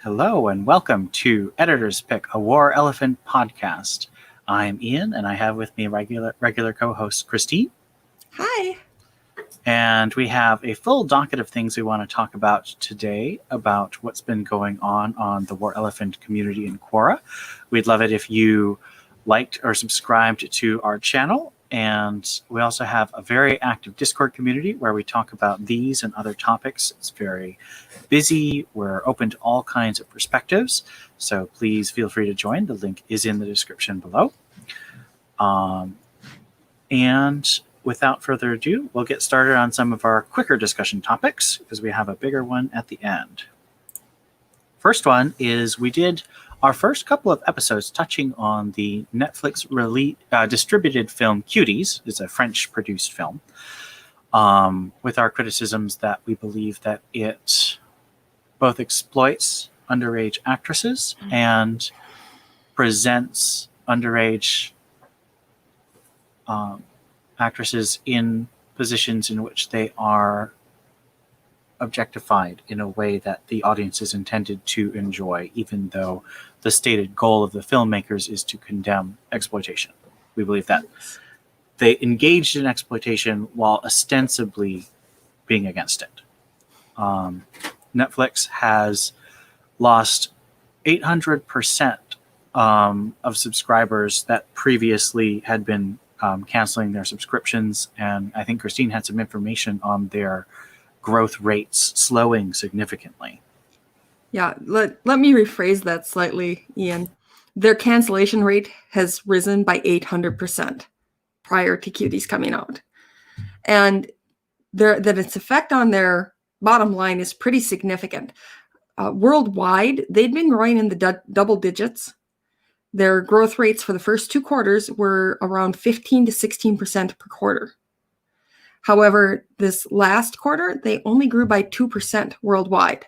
Hello and welcome to Editor's Pick, a War Elephant podcast. I'm Ian and I have with me regular co-host Christine. Hi. And we have a full docket of things we want to talk about today about what's been going on the War Elephant community in Quora. We'd love it if you liked or subscribed to our channel. And we also have a very active Discord community where we talk about these and other topics. It's very busy. We're open to all kinds of perspectives. So please feel free to join. The link is in the description below. And without further ado, we'll get started on some of our quicker discussion topics because we have a bigger one at the end. First one is we did our first couple of episodes touching on the Netflix distributed film Cuties. It's a French-produced film with our criticisms that we believe that it both exploits underage actresses and presents underage actresses in positions in which they are objectified in a way that the audience is intended to enjoy, even though the stated goal of the filmmakers is to condemn exploitation. We believe that they engaged in exploitation while ostensibly being against it. Netflix has lost 800% of subscribers that previously had been canceling their subscriptions, and I think Christine had some information on their growth rates slowing significantly. Yeah, let me rephrase that slightly, Ian. Their cancellation rate has risen by 800% prior to Cuties coming out. And that its effect on their bottom line is pretty significant. Worldwide, they'd been growing in the double digits. Their growth rates for the first 2 quarters were around 15 to 16% per quarter. However, this last quarter, they only grew by 2% worldwide.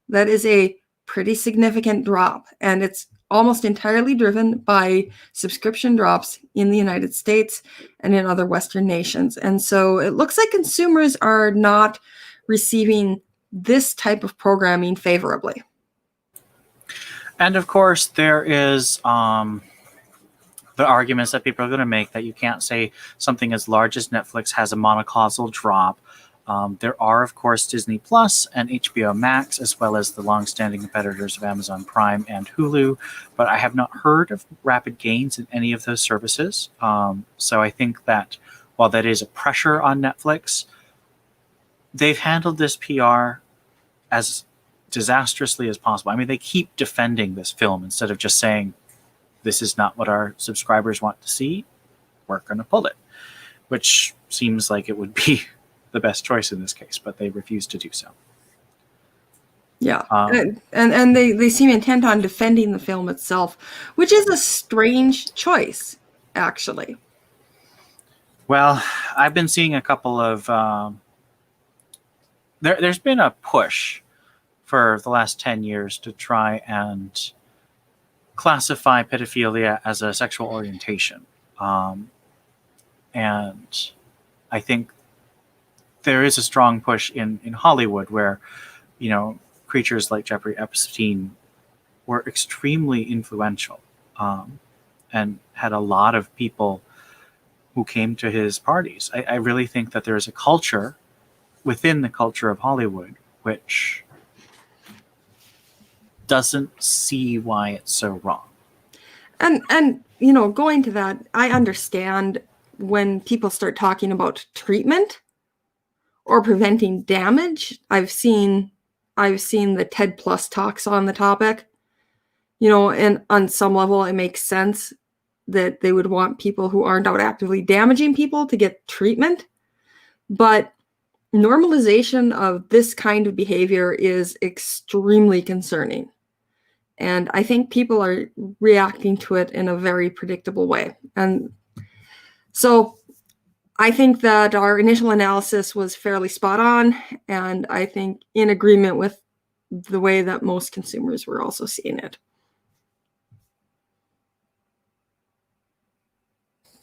That is a pretty significant drop, and it's almost entirely driven by subscription drops in the United States and in other Western nations. And so it looks like consumers are not receiving this type of programming favorably. And of course, there is the arguments that people are going to make that you can't say something as large as Netflix has a monocausal drop. There are, of course, Disney Plus and HBO Max, as well as the long-standing competitors of Amazon Prime and Hulu, but I have not heard of rapid gains in any of those services. So I think that while that is a pressure on Netflix, they've handled this PR as disastrously as possible. I mean, they keep defending this film instead of just saying, this is not what our subscribers want to see, we're going to pull it, which seems like it would be the best choice in this case, but they refuse to do so. Yeah, and they seem intent on defending the film itself, which is a strange choice, actually. Well, I've been seeing a couple of... there's been a push for the last 10 years to try and classify pedophilia as a sexual orientation. And I think there is a strong push in Hollywood where, you know, creatures like Jeffrey Epstein were extremely influential and had a lot of people who came to his parties. I really think that there is a culture within the culture of Hollywood which doesn't see why it's so wrong. And you know, going to that, I understand when people start talking about treatment or preventing damage. I've seen the TED Plus talks on the topic. You know, and on some level it makes sense that they would want people who aren't out actively damaging people to get treatment. But normalization of this kind of behavior is extremely concerning. And I think people are reacting to it in a very predictable way. And so I think that our initial analysis was fairly spot on, and I think in agreement with the way that most consumers were also seeing it.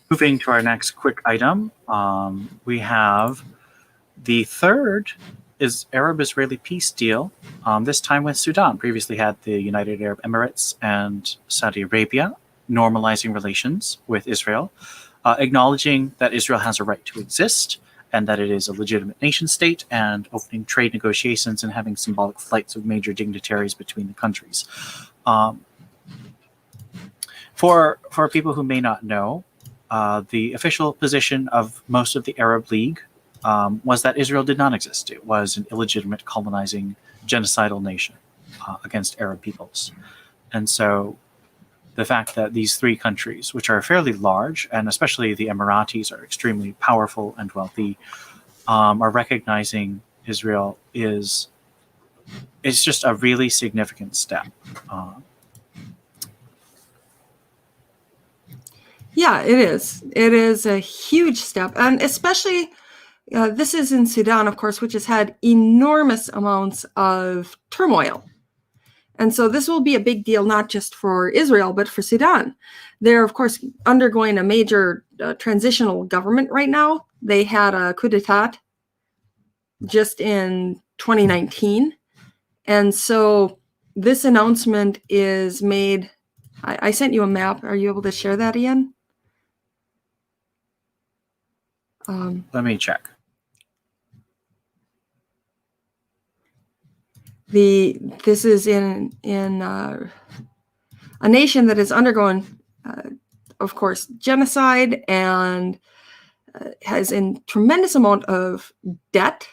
Moving to our next quick item, we have the third is Arab-Israeli peace deal, this time with Sudan. Previously had the United Arab Emirates and Saudi Arabia normalizing relations with Israel, acknowledging that Israel has a right to exist and that it is a legitimate nation state, and opening trade negotiations and having symbolic flights of major dignitaries between the countries. For people who may not know, the official position of most of the Arab League was that Israel did not exist. It was an illegitimate colonizing genocidal nation against Arab peoples. And so the fact that these three countries, which are fairly large, and especially the Emiratis are extremely powerful and wealthy, are recognizing Israel is just a really significant step. Yeah, it is. It is a huge step. And especially, this is in Sudan, of course, which has had enormous amounts of turmoil. And so this will be a big deal, not just for Israel, but for Sudan. They're, of course, undergoing a major transitional government right now. They had a coup d'etat just in 2019. And so this announcement is made. I sent you a map. Are you able to share that, Ian? Let me check. This is in a nation that is undergoing, of course, genocide and has a tremendous amount of debt,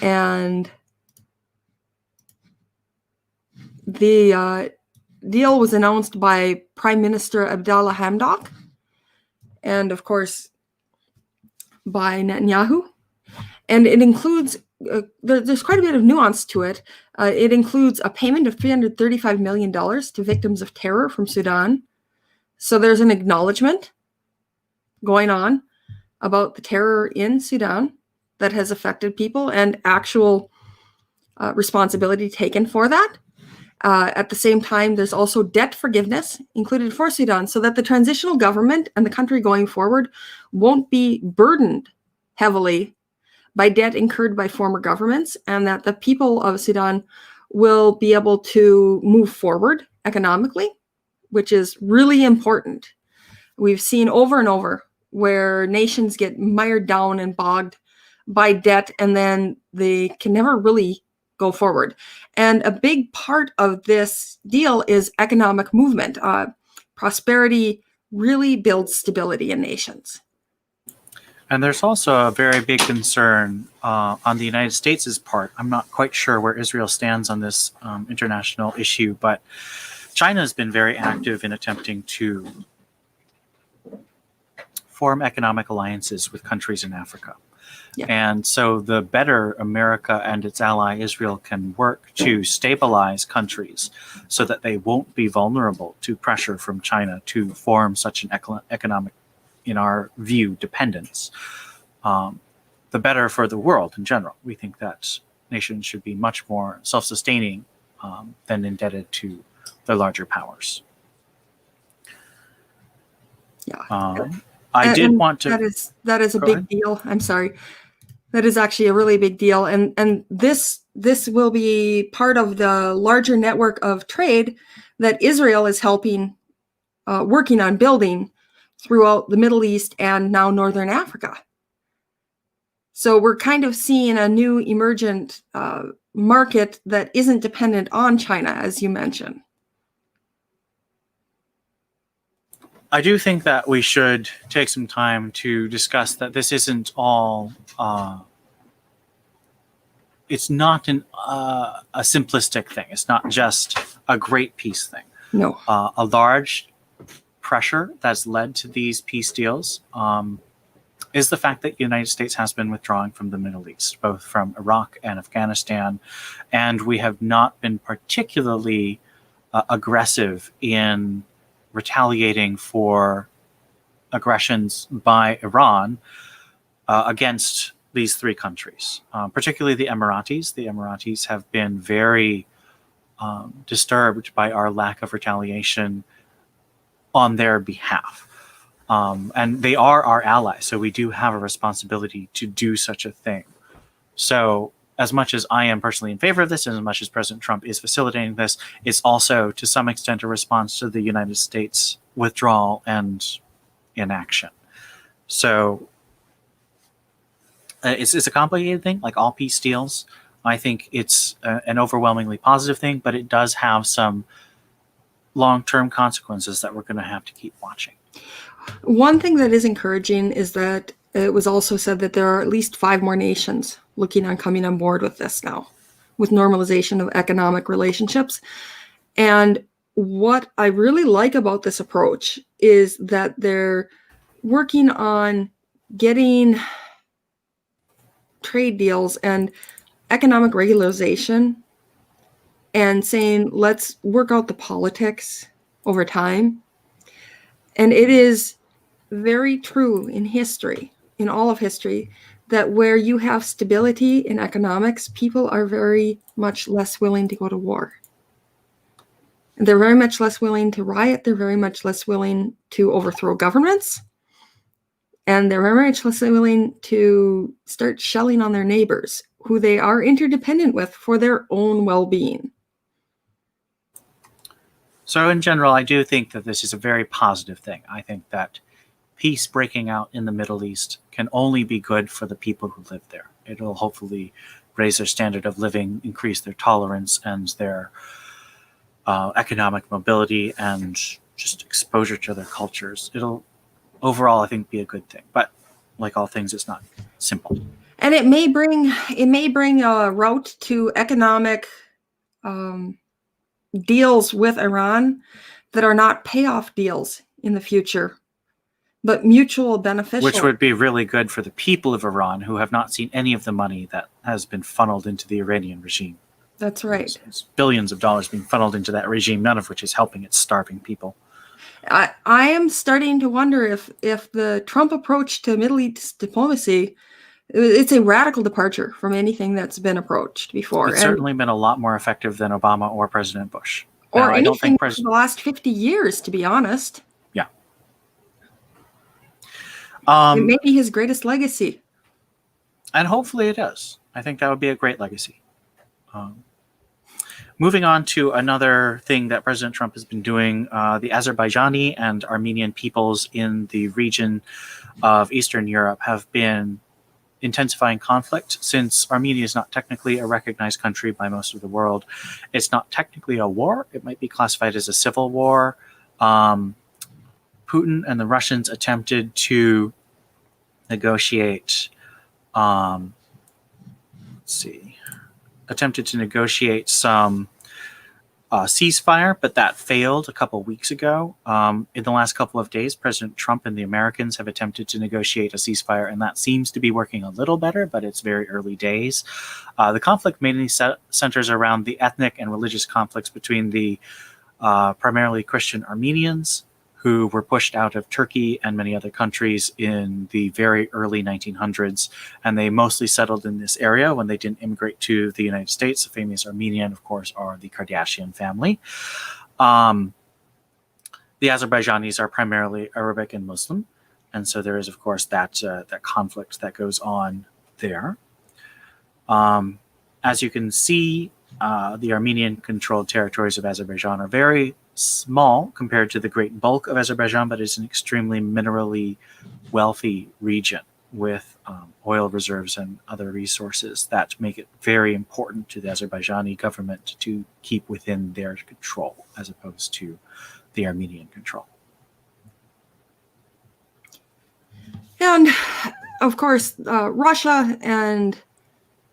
and the deal was announced by Prime Minister Abdallah Hamdok, and of course by Netanyahu, and it includes. There's quite a bit of nuance to it. It includes a payment of $335 million to victims of terror from Sudan. So there's an acknowledgement going on about the terror in Sudan that has affected people, and actual responsibility taken for that. At the same time, there's also debt forgiveness included for Sudan, so that the transitional government and the country going forward won't be burdened heavily by debt incurred by former governments, and that the people of Sudan will be able to move forward economically, which is really important. We've seen over and over where nations get mired down and bogged by debt, and then they can never really go forward. And a big part of this deal is economic movement. Prosperity really builds stability in nations. And there's also a very big concern on the United States' part. I'm not quite sure where Israel stands on this international issue, but China has been very active in attempting to form economic alliances with countries in Africa. Yeah. And so the better America and its ally Israel can work to stabilize countries so that they won't be vulnerable to pressure from China to form such an economic, in our view, dependence, the better for the world in general. We think that nations should be much more self-sustaining than indebted to their larger powers. Yeah. I did want to. That is a big deal. I'm sorry. That is actually a really big deal, and this will be part of the larger network of trade that Israel is helping, working on building throughout the Middle East and now Northern Africa. So we're kind of seeing a new emergent market that isn't dependent on China, as you mentioned. I do think that we should take some time to discuss that this isn't all, it's not a simplistic thing. It's not just a great peace thing. No. A large pressure that's led to these peace deals is the fact that the United States has been withdrawing from the Middle East, both from Iraq and Afghanistan, and we have not been particularly aggressive in retaliating for aggressions by Iran against these three countries, particularly the Emiratis. The Emiratis have been very disturbed by our lack of retaliation on their behalf. And they are our allies, so we do have a responsibility to do such a thing. So as much as I am personally in favor of this, and as much as President Trump is facilitating this, it's also to some extent a response to the United States withdrawal and inaction. So it's a complicated thing, like all peace deals. I think it's an overwhelmingly positive thing, but it does have some long-term consequences that we're going to have to keep watching. One thing that is encouraging is that it was also said that there are at least 5 more nations looking on coming on board with this now, with normalization of economic relationships. And what I really like about this approach is that they're working on getting trade deals and economic regularization and saying, let's work out the politics over time. And it is very true in history, in all of history, that where you have stability in economics, people are very much less willing to go to war. They're very much less willing to riot. They're very much less willing to overthrow governments. And they're very much less willing to start shelling on their neighbors, who they are interdependent with for their own well-being. So in general, I do think that this is a very positive thing. I think that peace breaking out in the Middle East can only be good for the people who live there. It'll hopefully raise their standard of living, increase their tolerance and their economic mobility and just exposure to their cultures. It'll overall, I think, be a good thing. But like all things, it's not simple. And it may bring a route to economic deals with Iran that are not payoff deals in the future, but mutual beneficial. Which would be really good for the people of Iran, who have not seen any of the money that has been funneled into the Iranian regime. That's right. It's billions of dollars being funneled into that regime, none of which is helping its starving people. I am starting to wonder if the Trump approach to Middle East diplomacy, it's a radical departure from anything that's been approached before. It's certainly been a lot more effective than Obama or President Bush. Or anything for the last 50 years, to be honest. Yeah. It may be his greatest legacy. And hopefully it is. I think that would be a great legacy. Moving on to another thing that President Trump has been doing, the Azerbaijani and Armenian peoples in the region of Eastern Europe have been intensifying conflict. Since Armenia is not technically a recognized country by most of the world, it's not technically a war. It might be classified as a civil war. Putin and the Russians attempted to negotiate, some ceasefire, but that failed a couple weeks ago. In the last couple of days, President Trump and the Americans have attempted to negotiate a ceasefire, and that seems to be working a little better, but it's very early days. The conflict mainly centers around the ethnic and religious conflicts between the primarily Christian Armenians, who were pushed out of Turkey and many other countries in the very early 1900s. And they mostly settled in this area when they didn't immigrate to the United States. The famous Armenian, of course, are the Kardashian family. The Azerbaijanis are primarily Arabic and Muslim. And so there is, of course, that conflict that goes on there. As you can see, the Armenian-controlled territories of Azerbaijan are very small compared to the great bulk of Azerbaijan, but it's an extremely minerally wealthy region with oil reserves and other resources that make it very important to the Azerbaijani government to keep within their control as opposed to the Armenian control. And of course, Russia and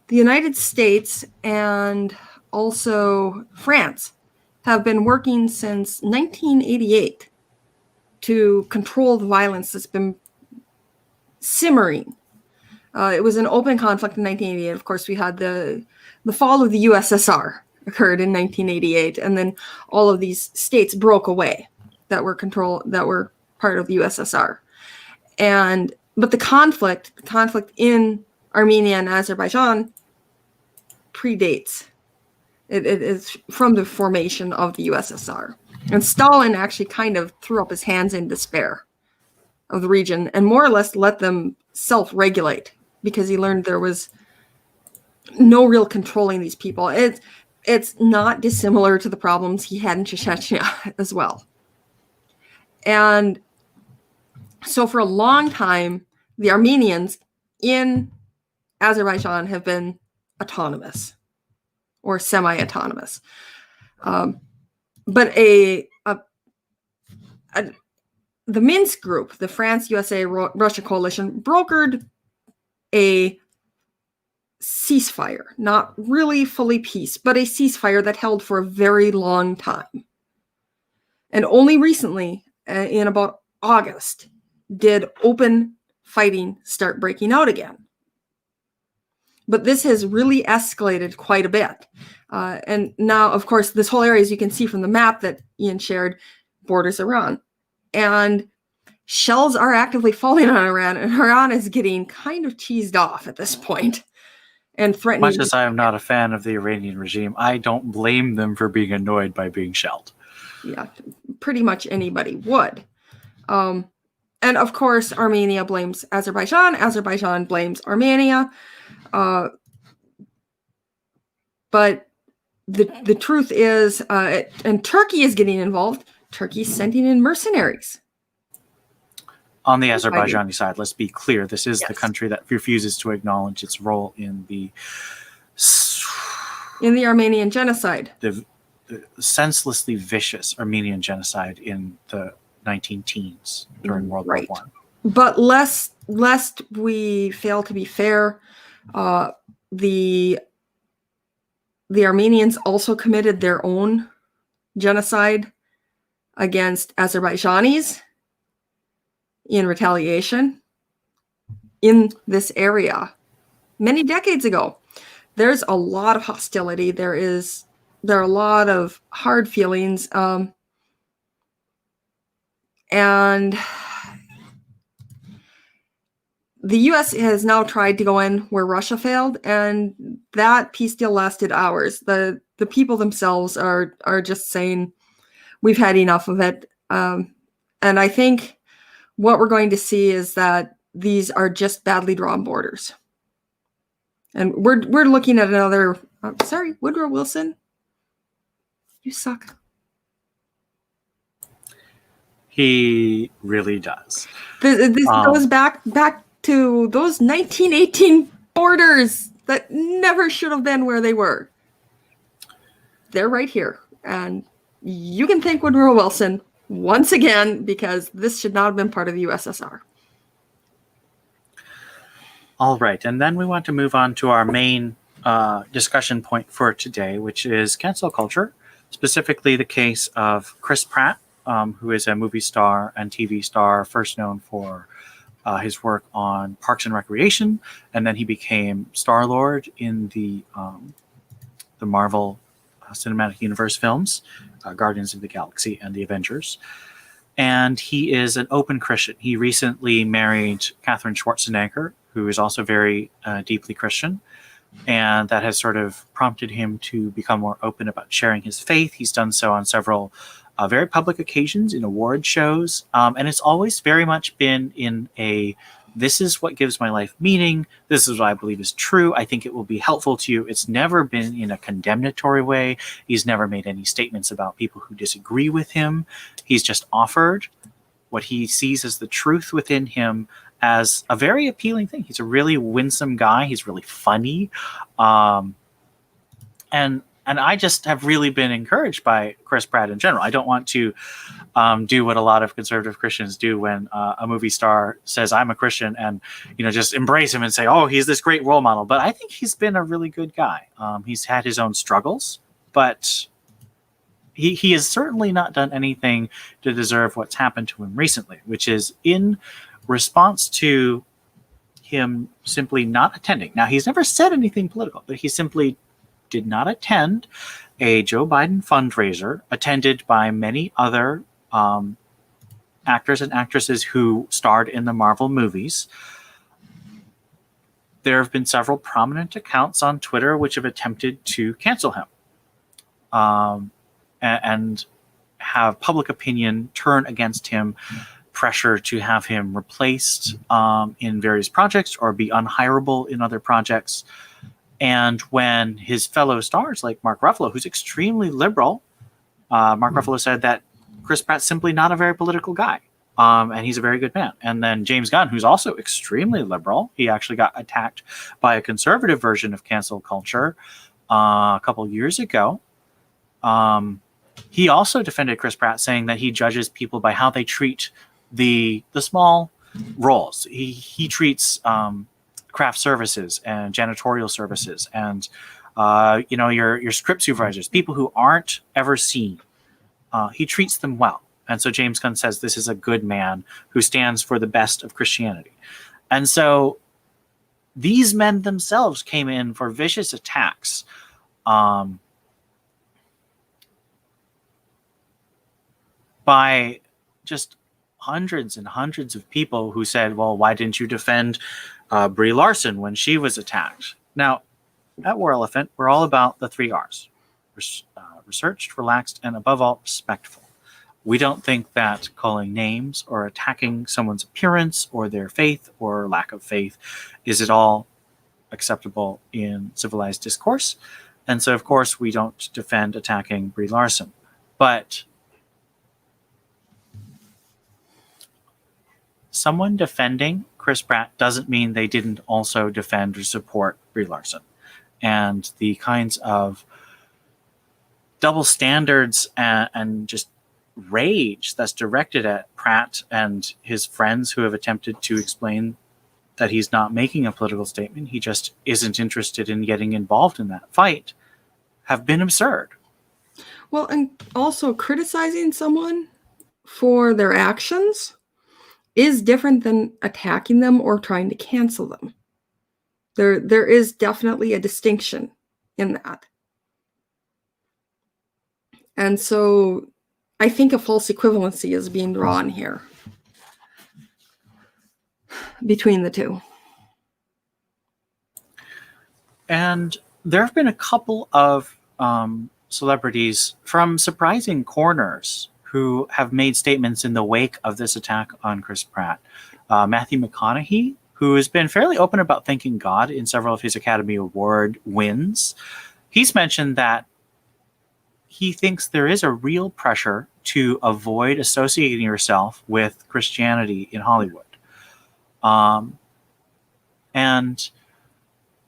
the United States and also France have been working since 1988 to control the violence that's been simmering. It was an open conflict in 1988. Of course, we had the fall of the USSR occurred in 1988, and then all of these states broke away that were part of the USSR. But the conflict in Armenia and Azerbaijan predates. It is from the formation of the USSR. And Stalin actually kind of threw up his hands in despair of the region and more or less let them self-regulate because he learned there was no real controlling these people. It's not dissimilar to the problems he had in Chechnya as well. And so for a long time, the Armenians in Azerbaijan have been autonomous or semi-autonomous. But the Minsk group, the France, USA, Russia coalition, brokered a ceasefire, not really fully peace, but a ceasefire that held for a very long time. And only recently, in about August, did open fighting start breaking out again. But this has really escalated quite a bit. And now, of course, this whole area, as you can see from the map that Ian shared, borders Iran. And shells are actively falling on Iran, and Iran is getting kind of cheesed off at this point and threatening. Much as I am not a fan of the Iranian regime, I don't blame them for being annoyed by being shelled. Yeah, pretty much anybody would. And of course, Armenia blames Azerbaijan. Azerbaijan blames Armenia. But the truth is, and Turkey is getting involved. Turkey's sending in mercenaries. On the Azerbaijani side, let's be clear, this is the country that refuses to acknowledge its role in the Armenian genocide. The senselessly vicious Armenian genocide in the 19-teens during World War I. But lest we fail to be fair, the Armenians also committed their own genocide against Azerbaijanis in retaliation in this area many decades ago. There's a lot of hostility. There are a lot of hard feelings. And the U.S. has now tried to go in where Russia failed, and that peace deal lasted hours. The people themselves are just saying, we've had enough of it. And I think what we're going to see is that these are just badly drawn borders. And we're looking at another, sorry, Woodrow Wilson, you suck. He really does. This goes back to those 1918 borders that never should have been where they were. They're right here. And you can thank Woodrow Wilson once again, because this should not have been part of the USSR. All right. And then we want to move on to our main discussion point for today, which is cancel culture, specifically the case of Chris Pratt, who is a movie star and TV star, first known for his work on Parks and Recreation, and then he became Star-Lord in the Marvel Cinematic Universe films, Guardians of the Galaxy and the Avengers. And he is an open Christian. He recently married Katherine Schwarzenegger, who is also very deeply Christian, and that has sort of prompted him to become more open about sharing his faith. He's done so on several very public occasions in award shows, and it's always very much been in a, this is what gives my life meaning, this is what I believe is true, I think it will be helpful to you. It's never been in a condemnatory way. He's never made any statements about people who disagree with him. He's just offered what he sees as the truth within him as a very appealing thing. He's a really winsome guy. He's really funny. And I just have really been encouraged by Chris Pratt in general. I don't want to do what a lot of conservative Christians do when a movie star says, I'm a Christian, and just embrace him and say, oh, he's this great role model. But I think he's been a really good guy. He's had his own struggles, but he has certainly not done anything to deserve what's happened to him recently, which is in response to him simply not attending. Now, he's never said anything political, but he simply did not attend a Joe Biden fundraiser attended by many other actors and actresses who starred in the Marvel movies. There have been several prominent accounts on Twitter which have attempted to cancel him and have public opinion turn against him, pressure to have him replaced in various projects or be unhireable in other projects. And when his fellow stars, like Mark Ruffalo, who's extremely liberal, Mark Ruffalo said that Chris Pratt's simply not a very political guy. And he's a very good man. And then James Gunn, who's also extremely liberal, he actually got attacked by a conservative version of cancel culture a couple years ago. He also defended Chris Pratt, saying that he judges people by how they treat the small roles. He treats craft services and janitorial services and your script supervisors, people who aren't ever seen. He treats them well. And so James Gunn says this is a good man who stands for the best of Christianity. And so these men themselves came in for vicious attacks. By just hundreds and hundreds of people who said, well, why didn't you defend Brie Larson when she was attacked? Now, at War Elephant, we're all about the 3 R's. Researched, relaxed, and above all, respectful. We don't think that calling names or attacking someone's appearance or their faith or lack of faith is at all acceptable in civilized discourse. And so, of course, we don't defend attacking Brie Larson. But someone defending Chris Pratt doesn't mean they didn't also defend or support Brie Larson. And the kinds of double standards and just rage that's directed at Pratt and his friends who have attempted to explain that he's not making a political statement, he just isn't interested in getting involved in that fight, have been absurd. Well, and also criticizing someone for their actions is different than attacking them or trying to cancel them. There is definitely a distinction in that. And so I think a false equivalency is being drawn here between the two. And there have been a couple of celebrities from surprising corners who have made statements in the wake of this attack on Chris Pratt. Matthew McConaughey, who has been fairly open about thanking God in several of his Academy Award wins, he's mentioned that he thinks there is a real pressure to avoid associating yourself with Christianity in Hollywood. And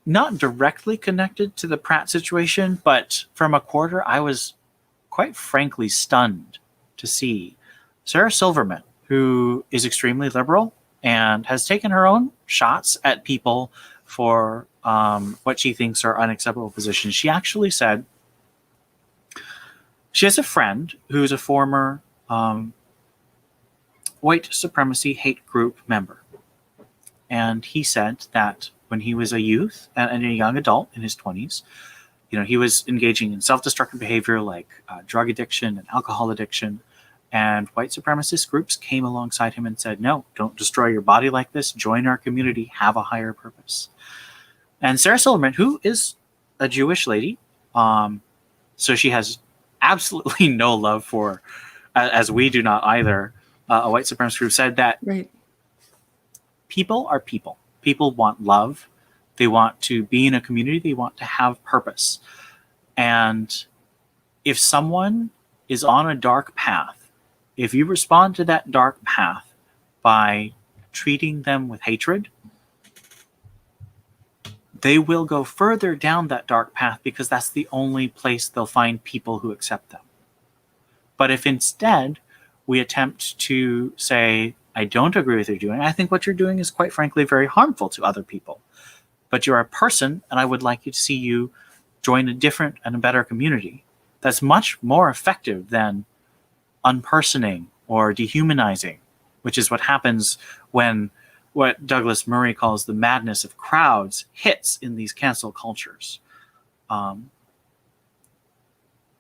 not directly connected to the Pratt situation, but from a quarter, I was quite frankly stunned to see Sarah Silverman, who is extremely liberal and has taken her own shots at people for what she thinks are unacceptable positions. She actually said she has a friend who's a former white supremacy hate group member. And he said that when he was a youth and a young adult in his 20s, he was engaging in self-destructive behavior like drug addiction and alcohol addiction. And white supremacist groups came alongside him and said, no, don't destroy your body like this. Join our community. Have a higher purpose. And Sarah Silverman, who is a Jewish lady, so she has absolutely no love for, as we do not either, a white supremacist group, said that Right. People are people. People want love. They want to be in a community. They want to have purpose. And if someone is on a dark path, if you respond to that dark path by treating them with hatred, they will go further down that dark path because that's the only place they'll find people who accept them. But if instead we attempt to say, I don't agree with what you're doing, I think what you're doing is quite frankly very harmful to other people, but you're a person and I would like you to see you join a different and a better community, that's much more effective than unpersoning or dehumanizing, which is what happens when what Douglas Murray calls the madness of crowds hits in these cancel cultures. And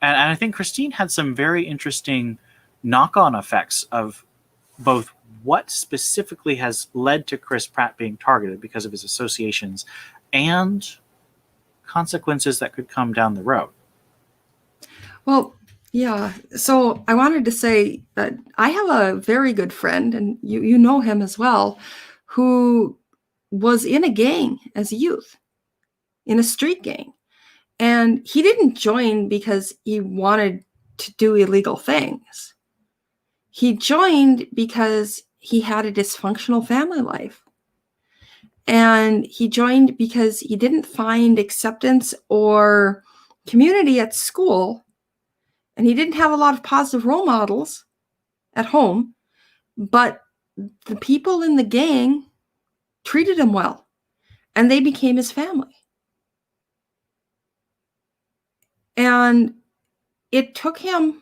I think Christine had some very interesting knock-on effects of both what specifically has led to Chris Pratt being targeted because of his associations and consequences that could come down the road. Well, yeah. So I wanted to say that I have a very good friend, and you know him as well, who was in a gang as a youth. in a street gang. And he didn't join because he wanted to do illegal things. He joined because he had a dysfunctional family life. And he joined because he didn't find acceptance or community at school. And he didn't have a lot of positive role models at home. But the people in the gang treated him well. And they became his family. And it took him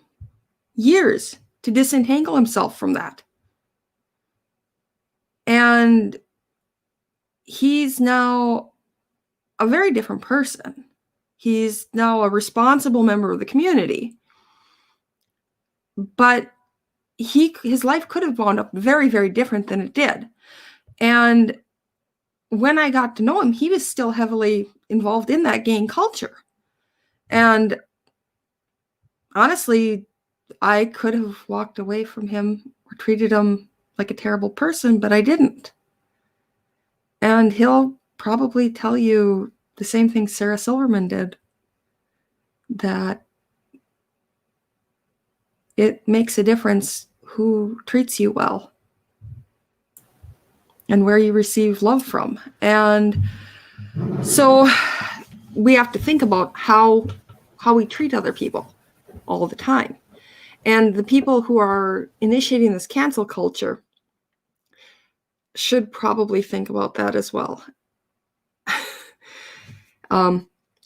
years to disentangle himself from that. And he's now a very different person. He's now a responsible member of the community. But his life could have wound up very, very different than it did. And when I got to know him, he was still heavily involved in that gang culture. And honestly, I could have walked away from him or treated him like a terrible person, but I didn't. And he'll probably tell you the same thing Sarah Silverman did, that it makes a difference who treats you well and where you receive love from. And so we have to think about how we treat other people all the time. And the people who are initiating this cancel culture should probably think about that as well.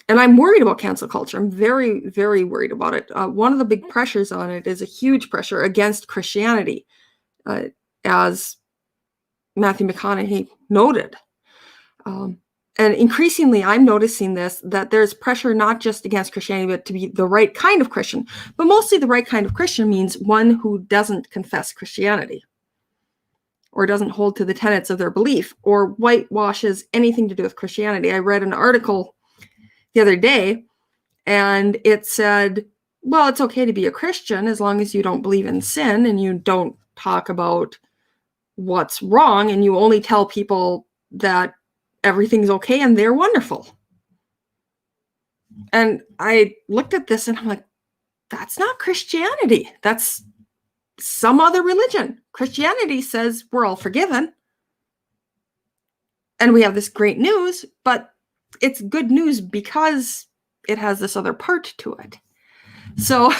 And I'm worried about cancel culture. I'm very, very worried about it. One of the big pressures on it is a huge pressure against Christianity, as Matthew McConaughey noted. And increasingly, I'm noticing that there's pressure not just against Christianity, but to be the right kind of Christian. But mostly the right kind of Christian means one who doesn't confess Christianity or doesn't hold to the tenets of their belief or whitewashes anything to do with Christianity. I read an article the other day, and it said, well, it's okay to be a Christian as long as you don't believe in sin and you don't talk about what's wrong and you only tell people that everything's okay and they're wonderful. And I looked at this and I'm like, that's not Christianity. That's some other religion. Christianity says we're all forgiven. And we have this great news, but it's good news because it has this other part to it. So,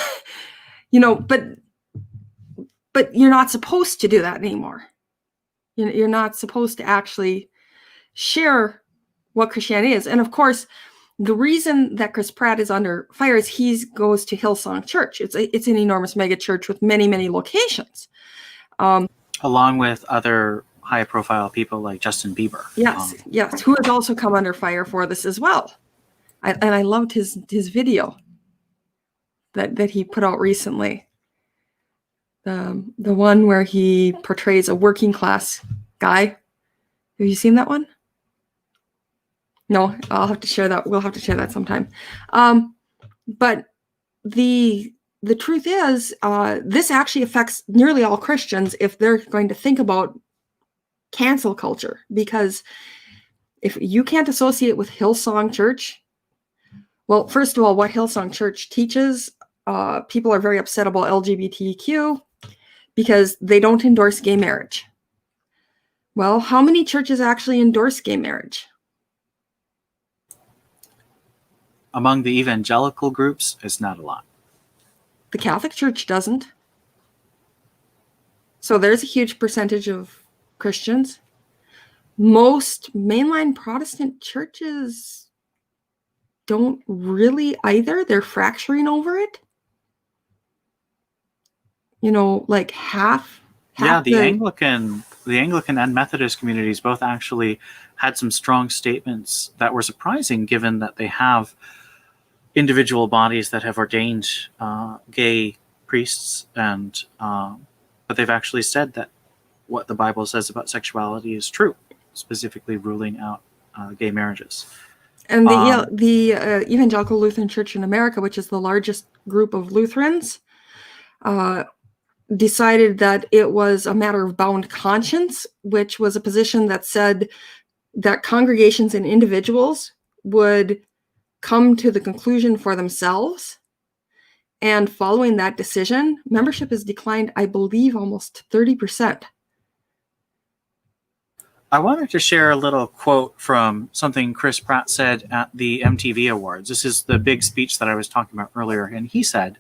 but you're not supposed to do that anymore. You're not supposed to actually share what Christianity is. And of course, the reason that Chris Pratt is under fire is he goes to Hillsong Church. It's an enormous mega church with many, many locations. Along with other high-profile people like Justin Bieber. Yes, who has also come under fire for this as well. And I loved his video that he put out recently. The one where he portrays a working class guy. Have you seen that one? No, I'll have to share that. We'll have to share that sometime. But the truth is, this actually affects nearly all Christians if they're going to think about cancel culture. Because if you can't associate with Hillsong Church, well, first of all, what Hillsong Church teaches, people are very upset about LGBTQ because they don't endorse gay marriage. Well, how many churches actually endorse gay marriage? Among the evangelical groups, it's not a lot. The Catholic Church doesn't. So there's a huge percentage of Christians. Most mainline Protestant churches don't really either. They're fracturing over it. Like half. Yeah, the Anglican and Methodist communities both actually had some strong statements that were surprising, given that they have individual bodies that have ordained gay priests, and but they've actually said that what the Bible says about sexuality is true, specifically ruling out gay marriages. And the Evangelical Lutheran Church in America, which is the largest group of Lutherans, decided that it was a matter of bound conscience, which was a position that said that congregations and individuals would come to the conclusion for themselves. And following that decision, membership has declined, I believe, almost 30%. I wanted to share a little quote from something Chris Pratt said at the MTV Awards. This is the big speech that I was talking about earlier. And he said,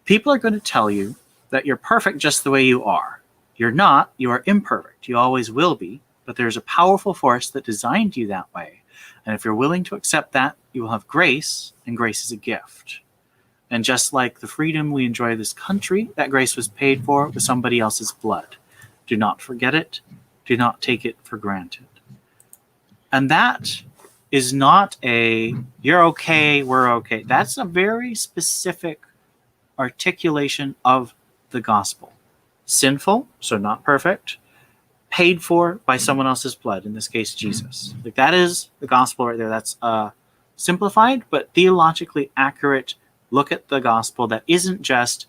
"People are going to tell you that you're perfect just the way you are. You're not. You are imperfect. You always will be. But there's a powerful force that designed you that way. And if you're willing to accept that, you will have grace, and grace is a gift. And just like the freedom we enjoy in this country, that grace was paid for with somebody else's blood. Do not forget it. Do not take it for granted." And that is not a, you're okay, we're okay. That's a very specific articulation of the gospel. Sinful, so not perfect, paid for by someone else's blood, in this case, Jesus. Like, that is the gospel right there. That's a simplified but theologically accurate look at the gospel that isn't just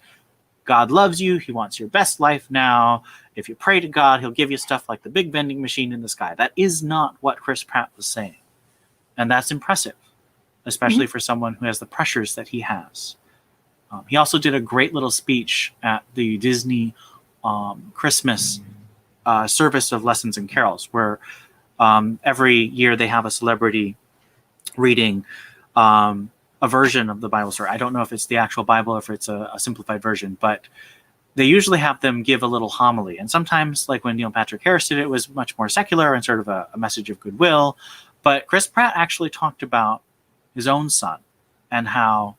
God loves you, he wants your best life now. If you pray to God, he'll give you stuff like the big vending machine in the sky. That is not what Chris Pratt was saying. And that's impressive, especially for someone who has the pressures that he has. He also did a great little speech at the Disney Christmas service of lessons and carols, where every year they have a celebrity reading a version of the Bible story. I don't know if it's the actual Bible or if it's a simplified version, but they usually have them give a little homily. And sometimes, like when Neil Patrick Harris did it, was much more secular and sort of a message of goodwill. But Chris Pratt actually talked about his own son and how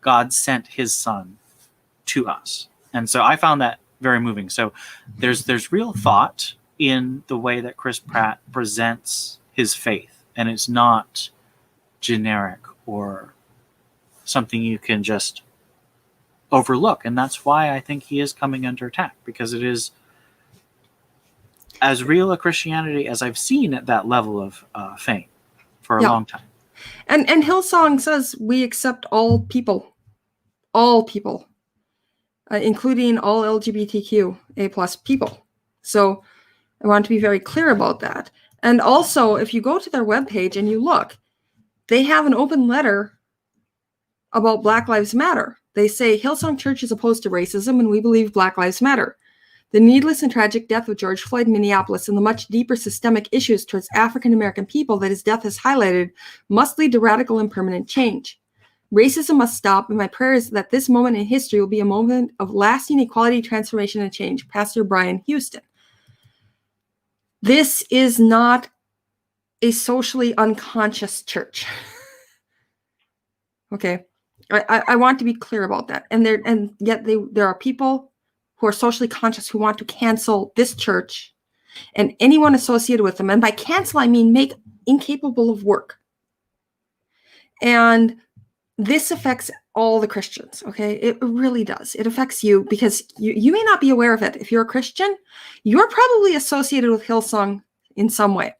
God sent his son to us. And so I found that very moving. So there's real thought in the way that Chris Pratt presents his faith. And it's not generic or something you can just overlook. And that's why I think he is coming under attack, because it is as real a Christianity as I've seen at that level of fame for a long time. And Hillsong says we accept all people, including all LGBTQA plus people. So I want to be very clear about that. And also, if you go to their webpage and you look, they have an open letter about Black Lives Matter. They say Hillsong Church is opposed to racism and we believe Black Lives Matter. The needless and tragic death of George Floyd in Minneapolis and the much deeper systemic issues towards African American people that his death has highlighted must lead to radical and permanent change. Racism must stop, and my prayer is that this moment in history will be a moment of lasting equality, transformation, and change. Pastor Brian Houston. This is not a socially unconscious church. Okay, I want to be clear about that. And yet there are people who are socially conscious who want to cancel this church and anyone associated with them. And by cancel, I mean make incapable of work. And this affects all the Christians, okay? It really does. It affects you because you may not be aware of it. If you're a Christian, you're probably associated with Hillsong in some way.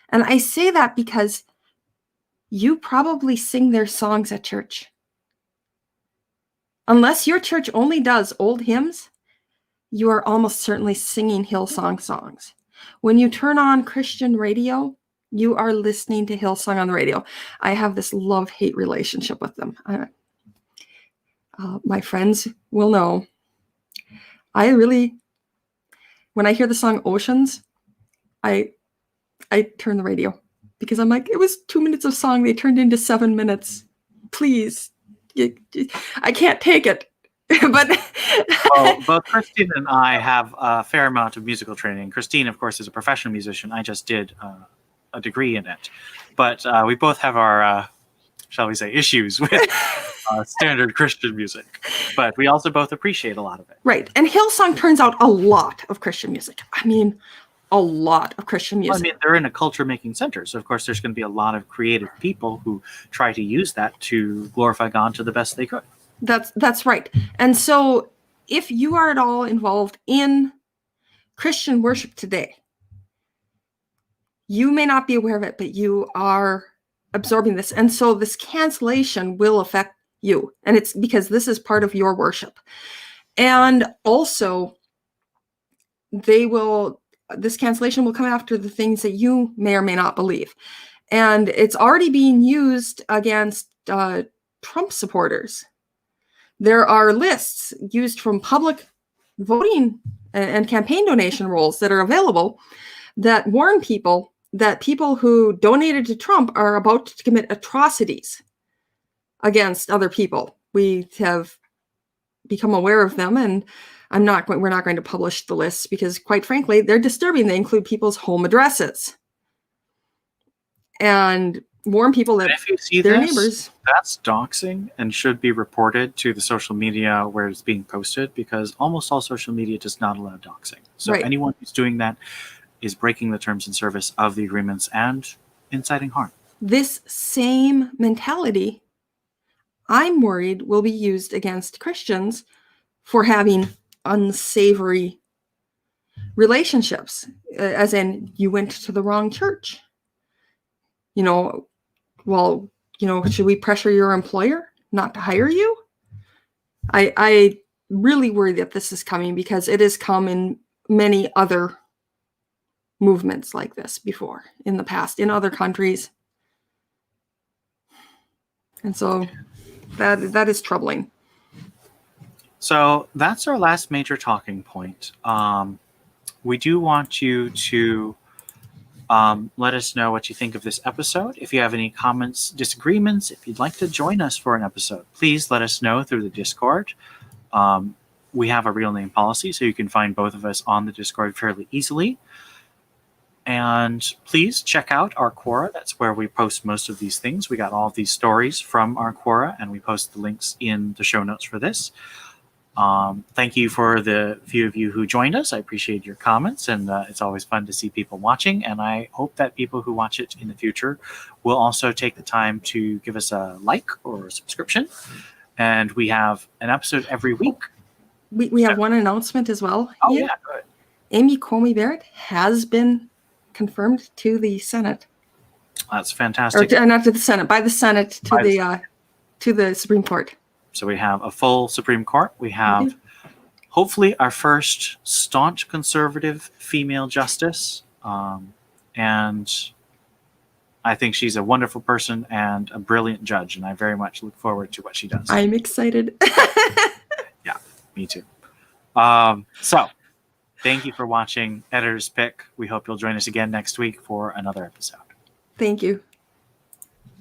And I say that because you probably sing their songs at church. Unless your church only does old hymns, you are almost certainly singing Hillsong songs. When you turn on Christian radio, you are listening to Hillsong on the radio. I have this love-hate relationship with them. My friends will know. When I hear the song Oceans, I turn the radio because I'm like, it was 2 minutes of song. They turned into 7 minutes. Please. I can't take it. But well, both Christine and I have a fair amount of musical training. Christine, of course, is a professional musician. I just did a degree in it. But we both have our, shall we say, issues with standard Christian music. But we also both appreciate a lot of it. Right. And Hillsong turns out a lot of Christian music. I mean, a lot of Christian music. Well, I mean, they're in a culture-making center. So, of course, there's going to be a lot of creative people who try to use that to glorify God to the best they could. That's right. And so if you are at all involved in Christian worship today, you may not be aware of it, but you are absorbing this. And so this cancellation will affect you. And it's because this is part of your worship. And also, this cancellation will come after the things that you may or may not believe. And it's already being used against Trump supporters. There are lists used from public voting and campaign donation rolls that are available that warn people that people who donated to Trump are about to commit atrocities against other people. We have become aware of them, and we're not going to publish the lists because, quite frankly, they're disturbing. They include people's home addresses and warn people that if you see their this, neighbors. that's doxing and should be reported to the social media where it's being posted, because almost all social media does not allow doxing. So Right. anyone who's doing that is breaking the terms and service of the agreements and inciting harm. This same mentality, I'm worried, will be used against Christians for having unsavory relationships, as in you went to the wrong church. Should we pressure your employer not to hire you? I really worry that this is coming because it has come in many other movements like this before in the past in other countries. And so that is troubling. So that's our last major talking point. We do want you to let us know what you think of this episode. If you have any comments, disagreements, if you'd like to join us for an episode, please let us know through the Discord. We have a real name policy, so you can find both of us on the Discord fairly easily. And please check out our Quora. That's where we post most of these things. We got all of these stories from our Quora, and we post the links in the show notes for this. Thank you for the few of you who joined us. I appreciate your comments, and it's always fun to see people watching. And I hope that people who watch it in the future will also take the time to give us a like or a subscription. And we have an episode every week. We have one announcement as well. Oh, Ian. yeah, good. Amy Coney Barrett has been confirmed to the Senate. That's fantastic. Or not to the Senate, by the Senate to the Supreme Court. So we have a full Supreme Court. We have hopefully our first staunch conservative female justice. And I think she's a wonderful person and a brilliant judge. And I very much look forward to what she does. I'm excited. Yeah, me too. So thank you for watching Editor's Pick. We hope you'll join us again next week for another episode. Thank you.